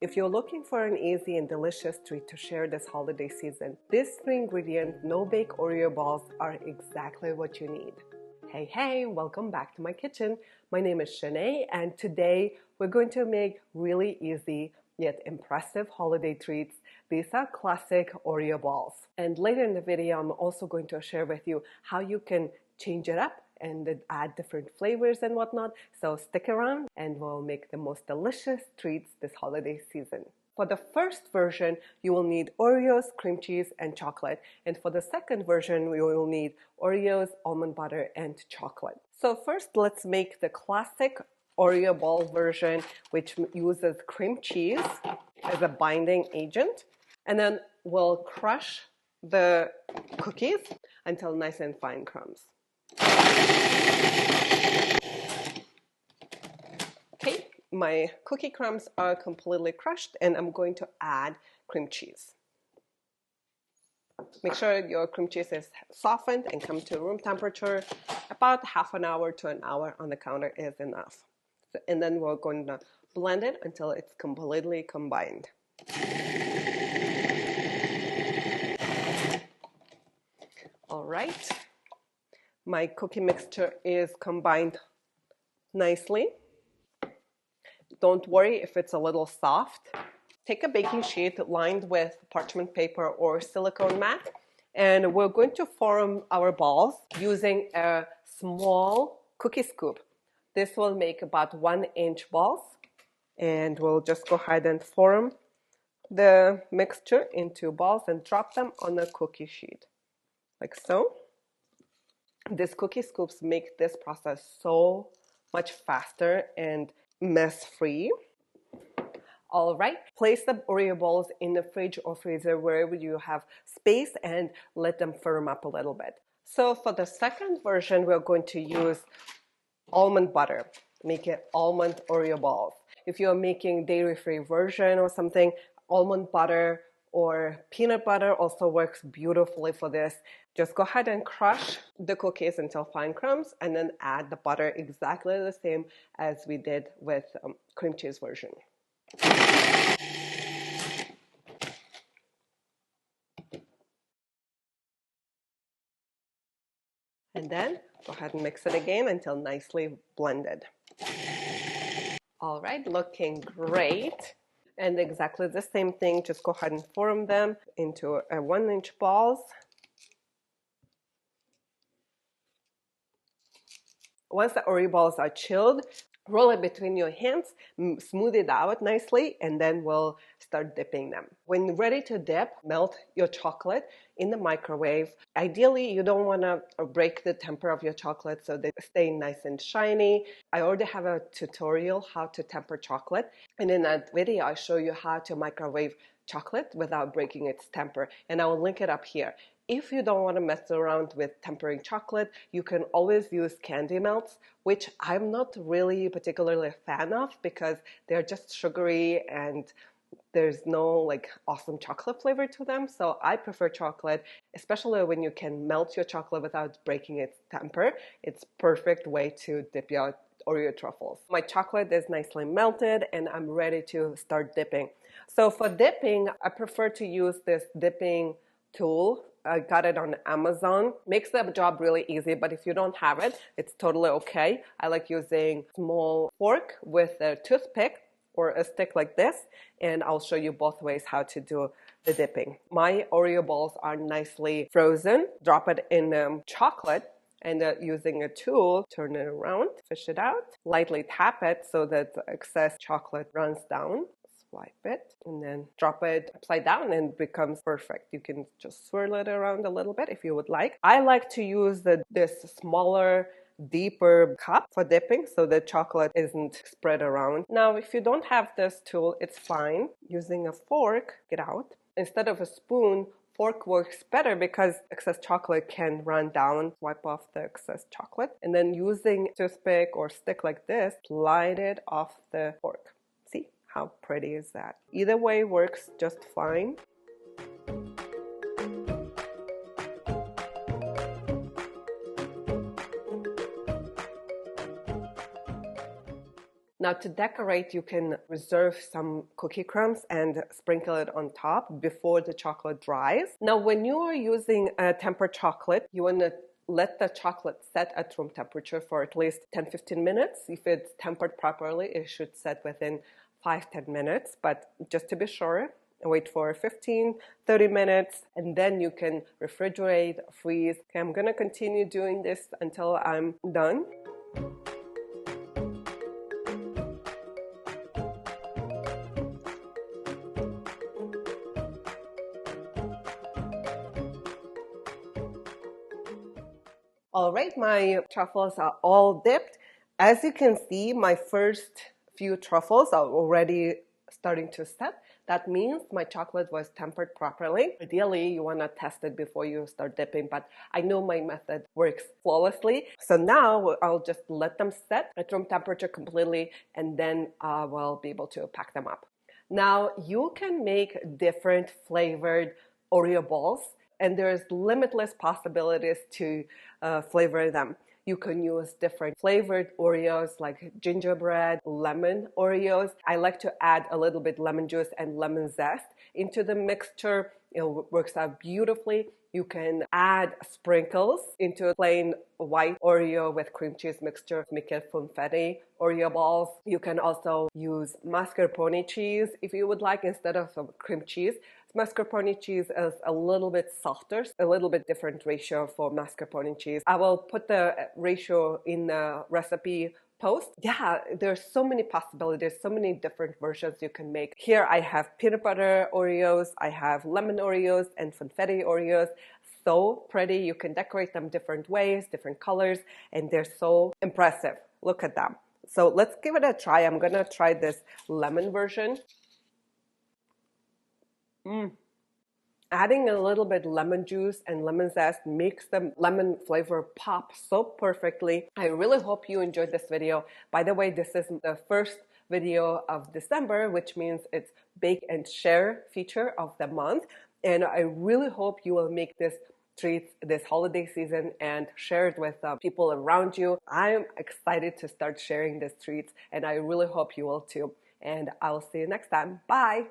If you're looking for an easy and delicious treat to share this holiday season, these 3-ingredient no-bake Oreo balls are exactly what you need. Hey, welcome back to my kitchen. My name is Shanae, and today we're going to make really easy yet impressive holiday treats. These are classic Oreo balls. And later in the video, I'm also going to share with you how you can change it up and add different flavors and whatnot. So stick around and we'll make the most delicious treats this holiday season. For the first version, you will need Oreos, cream cheese, and chocolate. And for the second version, we will need Oreos, almond butter, and chocolate. So first, let's make the classic Oreo ball version, which uses cream cheese as a binding agent. And then we'll crush the cookies until nice and fine crumbs. Okay, my cookie crumbs are completely crushed and I'm going to add cream cheese. Make sure your cream cheese is softened and come to room temperature. About half an hour to an hour on the counter is enough. And then we're going to blend it until it's completely combined. All right. My cookie mixture is combined nicely. Don't worry if it's a little soft. Take a baking sheet lined with parchment paper or silicone mat, and we're going to form our balls using a small cookie scoop. This will make about 1-inch balls, and we'll just go ahead and form the mixture into balls and drop them on a cookie sheet, like so. These cookie scoops make this process so much faster and mess-free. All right, place the Oreo balls in the fridge or freezer wherever you have space and let them firm up a little bit. So for the second version, we're going to use almond butter. Make it almond Oreo balls. If you're making dairy-free version or something, almond butter or peanut butter also works beautifully for this. Just go ahead and crush the cookies until fine crumbs and then add the butter exactly the same as we did with cream cheese version. And then go ahead and mix it again until nicely blended. All right, looking great. And exactly the same thing, just go ahead and form them into a 1-inch balls. Once the Oreo balls are chilled, roll it between your hands, smooth it out nicely, and then we'll start dipping them. When ready to dip, melt your chocolate in the microwave. Ideally, you don't want to break the temper of your chocolate so they stay nice and shiny. I already have a tutorial how to temper chocolate, and in that video, I show you how to microwave chocolate without breaking its temper, and I will link it up here. If you don't want to mess around with tempering chocolate, you can always use candy melts, which I'm not really particularly a fan of because they're just sugary and there's no like awesome chocolate flavor to them. So I prefer chocolate, especially when you can melt your chocolate without breaking its temper. It's a perfect way to dip your Oreo truffles. My chocolate is nicely melted and I'm ready to start dipping. So for dipping, I prefer to use this dipping tool. I got it on Amazon. Makes the job really easy, but if you don't have it, it's totally okay. I like using a small fork with a toothpick or a stick like this, and I'll show you both ways how to do the dipping. My Oreo balls are nicely frozen. Drop it in chocolate, and using a tool, turn it around, fish it out, lightly tap it so that the excess chocolate runs down. Swipe it and then drop it upside down and it becomes perfect. You can just swirl it around a little bit if you would like. I like to use this smaller, deeper cup for dipping so the chocolate isn't spread around. Now, if you don't have this tool, it's fine. Using a fork, get out. Instead of a spoon, fork works better because excess chocolate can run down. Wipe off the excess chocolate and then using a toothpick or stick like this, slide it off the fork. See? How pretty is that? Either way works just fine. Now to decorate, you can reserve some cookie crumbs and sprinkle it on top before the chocolate dries. Now when you are using a tempered chocolate, you want to let the chocolate set at room temperature for at least 10-15 minutes. If it's tempered properly, it should set within 5-10 minutes, but just to be sure, wait for 15-30 minutes, and then you can refrigerate, freeze. Okay, I'm gonna continue doing this until I'm done. All right, my truffles are all dipped. As you can see, my first few truffles are already starting to set. That means my chocolate was tempered properly. Ideally, you want to test it before you start dipping, but I know my method works flawlessly. So now I'll just let them set at room temperature completely, and then we'll be able to pack them up. Now you can make different flavored Oreo balls, and there's limitless possibilities to flavor them. You can use different flavored Oreos like gingerbread, lemon Oreos. I like to add a little bit lemon juice and lemon zest into the mixture. It works out beautifully. You can add sprinkles into a plain white Oreo with cream cheese mixture, make it funfetti Oreo balls. You can also use mascarpone cheese if you would like instead of cream cheese. Mascarpone cheese is a little bit softer, a little bit different ratio for mascarpone cheese. I will put the ratio in the recipe post. Yeah, there's so many possibilities, so many different versions you can make. Here I have peanut butter Oreos, I have lemon Oreos and funfetti Oreos. So pretty. You can decorate them different ways, different colors, and they're so impressive. Look at them. So let's give it a try. I'm gonna try this lemon version. Adding a little bit lemon juice and lemon zest makes the lemon flavor pop so perfectly. I really hope you enjoyed this video. By the way, this is the first video of December, which means it's bake and share feature of the month. And I really hope you will make this treat this holiday season and share it with people around you. I'm excited to start sharing these treats, and I really hope you will too. And I'll see you next time. Bye.